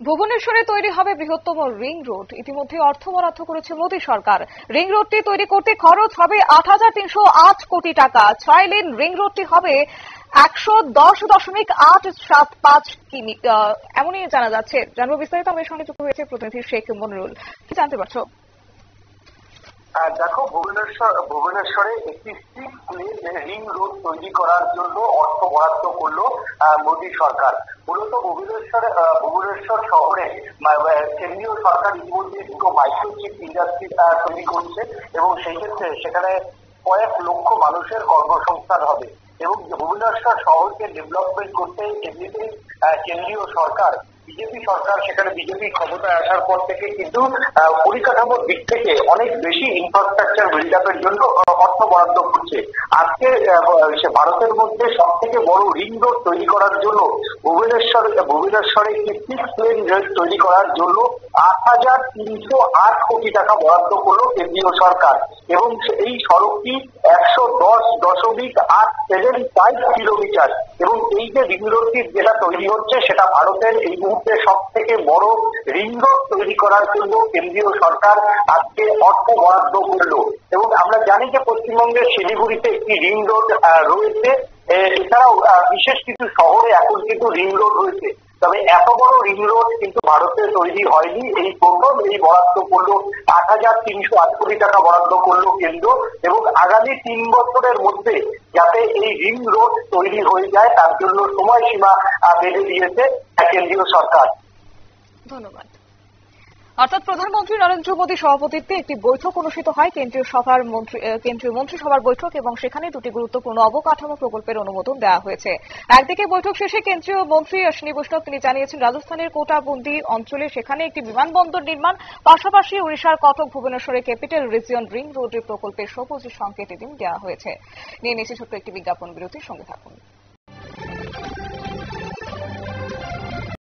ভুবনেশ্বরে তৈরি হবে বৃহত্তম রিং রোড। ইতিমধ্যে অর্থ বরাদ্দ করেছে মোদী সরকার। রিং রোডটি তৈরি করতে খরচ হবে ৮,৩০৮ কোটি টাকা। ৬ লেন রিং রোডটি হবে ১১০.৮৭৫ কিমি, এমনই জানা যাচ্ছে। জানবো বিস্তারিত। আমাদের সঙ্গে যুক্ত হয়েছে প্রতিনিধি শেখ মনিরুল। কি জানতে পারছো? দেখো, ভুবনেশ্বরে একটি 6 লেন রিং রোড তৈরি করার জন্য অর্থ বরাদ্দ করলো মোদী সরকার। মূলত ভুবনেশ্বর শহরে কেন্দ্রীয় সরকার ইতিমধ্যে দুটো মাইক্রোচিপ ইন্ডাস্ট্রি তৈরি করছে এবং সেই ক্ষেত্রে সেখানে কয়েক লক্ষ মানুষের কর্মসংস্থান হবে এবং ভুবনেশ্বর শহরকে ডেভেলপমেন্ট করতে এমনিতেই কেন্দ্রীয় সরকার বিজেপি সরকার সেখানে বিজেপি ক্ষমতায় আসার পর থেকে কিন্তু পরিকাঠামোর দিক থেকে অনেক বেশি ইনফ্রাস্ট্রাকচার বিল্ড আপের জন্য অর্থ বরাদ্দ করছে। আজকে ভারতের মধ্যে সব থেকে বড় রিং রোড তৈরি করার জন্য ভুবনেশ্বরে একটি 6 লেন রোড তৈরি করার জন্য ৮,৩০৮ কোটি টাকা বরাদ্দ করলো কেন্দ্রীয় সরকার এবং এই সড়কটি ১১০.৮৭৫ কিলোমিটার এবং এই যে রিং রোডটি যেটা তৈরি হচ্ছে সেটা ভারতের এই মুহূর্তে সব থেকে বড় রিং রোড তৈরি করার জন্য কেন্দ্রীয় সরকার আজকে অর্থ বরাদ্দ করলো এবং আমরা জানি যে পশ্চিমবঙ্গের শিলিগুড়িতে একটি রিং রোড রয়েছে। এছাড়াও বিশেষ কিছু শহরে এখন কিন্তু রিং রোড রয়েছে, তবে এত বড় রিং রোড কিন্তু ভারতে তৈরি হয়নি। এই প্রথম এই বরাদ্দ করলো ৮,৩০৮ কোটি টাকা বরাদ্দ করলো কেন্দ্র এবং আগামী ৩ বছরের মধ্যে যাতে এই রিং রোড তৈরি হয়ে যায় তার জন্য সময়সীমা বেঁধে দিয়েছে কেন্দ্রীয় সরকার। ধন্যবাদ। অর্থাৎ প্রধানমন্ত্রী নরেন্দ্র মোদী সভাপতিত্বে একটি বৈঠক অনুষ্ঠিত হয় কেন্দ্রীয় মন্ত্রিসভার বৈঠক এবং সেখানে দুটি গুরুত্বপূর্ণ অবকাঠামো প্রকল্পের অনুমোদন দেওয়া হয়েছে। একদিকে বৈঠক শেষে কেন্দ্রীয় মন্ত্রী অশ্বিনী বৈষ্ণব তিনি জানিয়েছেন রাজস্থানের কোটাবন্দি অঞ্চলে সেখানে একটি বিমানবন্দর নির্মাণ, পাশাপাশি ওড়িশার কটক ভুবনেশ্বরে ক্যাপিটাল রিজিয়ন রিং রোড প্রকল্পের সবুজ সংকেত এদিন দেওয়া হয়েছে। নিয়ে নিয়েছি ছোট্ট একটি বিজ্ঞাপন বিরতির সঙ্গে থাকুন।